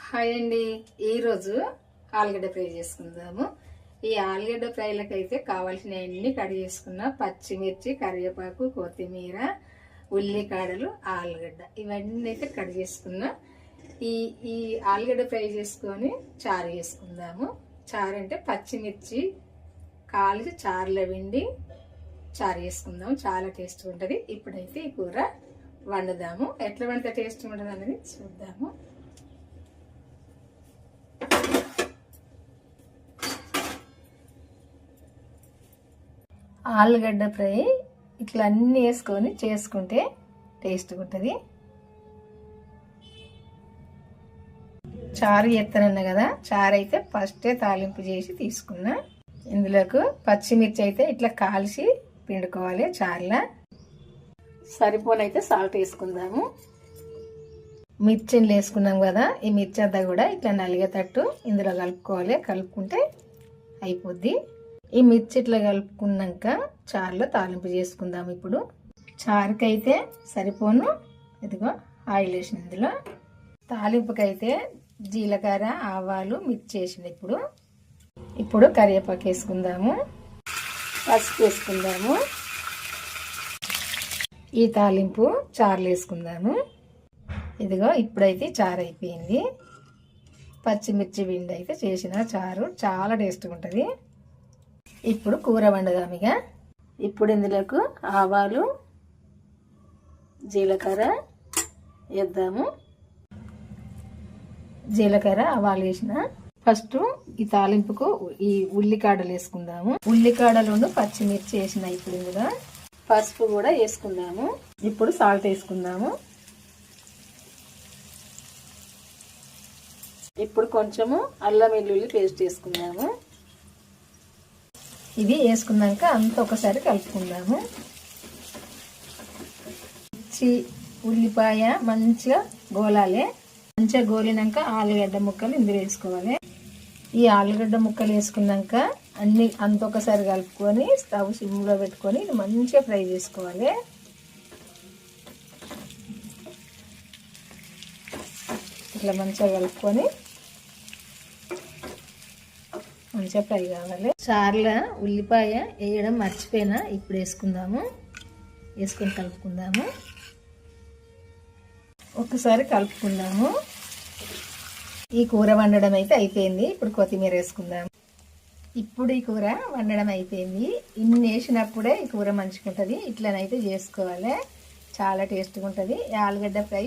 Hi అండి. ఈరోజు ఆలుగడ్డ ఫ్రై చేసుకుందాము. ఈ ఆలుగడ్డ ఫ్రైలకు అయితే కావాల్సినవన్నీ కట్ చేసుకున్న పచ్చిమిర్చి, కరివేపాకు, కొత్తిమీర, ఉల్లికాడలు, ఆలుగడ్డ ఇవన్నీ అయితే కట్ చేసుకున్న. ఈ ఈ ఆలుగడ్డ ఫ్రై చేసుకొని చారు చేసుకుందాము. చారు అంటే పచ్చిమిర్చి కాల్చి చారులో విండి చారు చేసుకుందాము. చాలా టేస్ట్ ఉంటుంది. ఇప్పుడైతే ఈ కూర వండుదాము. ఎట్లా వండితే టేస్ట్ ఉంటుంది అనేది చూద్దాము. ఆలుగడ్డ ఫ్రై ఇట్లా అన్నీ వేసుకొని చేసుకుంటే టేస్ట్గా ఉంటుంది. చారు చేస్తానన్నా కదా, చారు అయితే ఫస్టే తాలింపు చేసి తీసుకున్నా. ఇందులోకి పచ్చిమిర్చి అయితే ఇట్లా కాల్చి పిండుకోవాలి. చారులా సరిపోనైతే సాల్ట్ వేసుకుందాము. మిర్చిని వేసుకున్నాం కదా, ఈ మిర్చి అంతా కూడా ఇట్లా నలిగేటట్టు ఇందులో కలుపుకోవాలి. కలుపుకుంటే అయిపోద్ది. ఈ మిర్చి ఇట్లా కలుపుకున్నాక చారులో తాలింపు చేసుకుందాం. ఇప్పుడు చారుకైతే సరిపోను ఇదిగో ఆయిల్ వేసిన ఇందులో. తాలింపుకైతే జీలకర్ర, ఆవాలు, మిర్చి వేసిన. ఇప్పుడు కరివేపాకు వేసుకుందాము. పసుపు వేసుకుందాము. ఈ తాలింపు చారులు వేసుకుందాము. ఇదిగో ఇప్పుడైతే చారు అయిపోయింది. పచ్చిమిర్చి విండి అయితే చేసిన చారు చాలా టేస్ట్గా ఉంటుంది. ఇప్పుడు కూర వండుదాం. ఇప్పుడు ఇందులోకి ఆవాలు, జీలకర్ర వేద్దాము. జీలకర్ర, ఆవాలు వేసిన. ఫస్ట్ ఈ తాలింపుకు ఈ ఉల్లికాడలు వేసుకుందాము. ఉల్లికాడలు, పచ్చిమిర్చి వేసిన. ఇప్పుడు ఇందులో పసుపు కూడా వేసుకుందాము. ఇప్పుడు సాల్ట్ వేసుకుందాము. ఇప్పుడు కొంచెము అల్లం వెల్లుల్లి పేస్ట్ వేసుకుందాము. ఇది వేసుకున్నాక అంతా ఒకసారి కలుపుకుందాము. మిర్చి, ఉల్లిపాయ మంచిగా గోలాలి. మంచిగా గోలినాక ఆలుగడ్డ ముక్కలు ఇందులో వేసుకోవాలి. ఈ ఆలుగడ్డ ముక్కలు వేసుకున్నాక అన్ని అంత ఒకసారి కలుపుకొని స్టవ్ సిమ్లో పెట్టుకొని ఇది మంచిగా ఫ్రై చేసుకోవాలి. ఇట్లా మంచిగా కలుపుకొని మంచిగా ఫ్రై కావాలి. చారులో ఉల్లిపాయ వేయడం మర్చిపోయినా, ఇప్పుడు వేసుకుందాము. వేసుకొని కలుపుకుందాము. ఒకసారి కలుపుకుందాము. ఈ కూర వండడం అయితే అయిపోయింది. ఇప్పుడు కొత్తిమీర వేసుకుందాము. ఇప్పుడు ఈ కూర వండడం అయిపోయింది. ఇన్ని వేసినప్పుడే ఈ కూర మంచిగా ఉంటుంది. ఇట్లనైతే చేసుకోవాలి. చాలా టేస్ట్గా ఉంటుంది. ఆలుగడ్డ ఫ్రై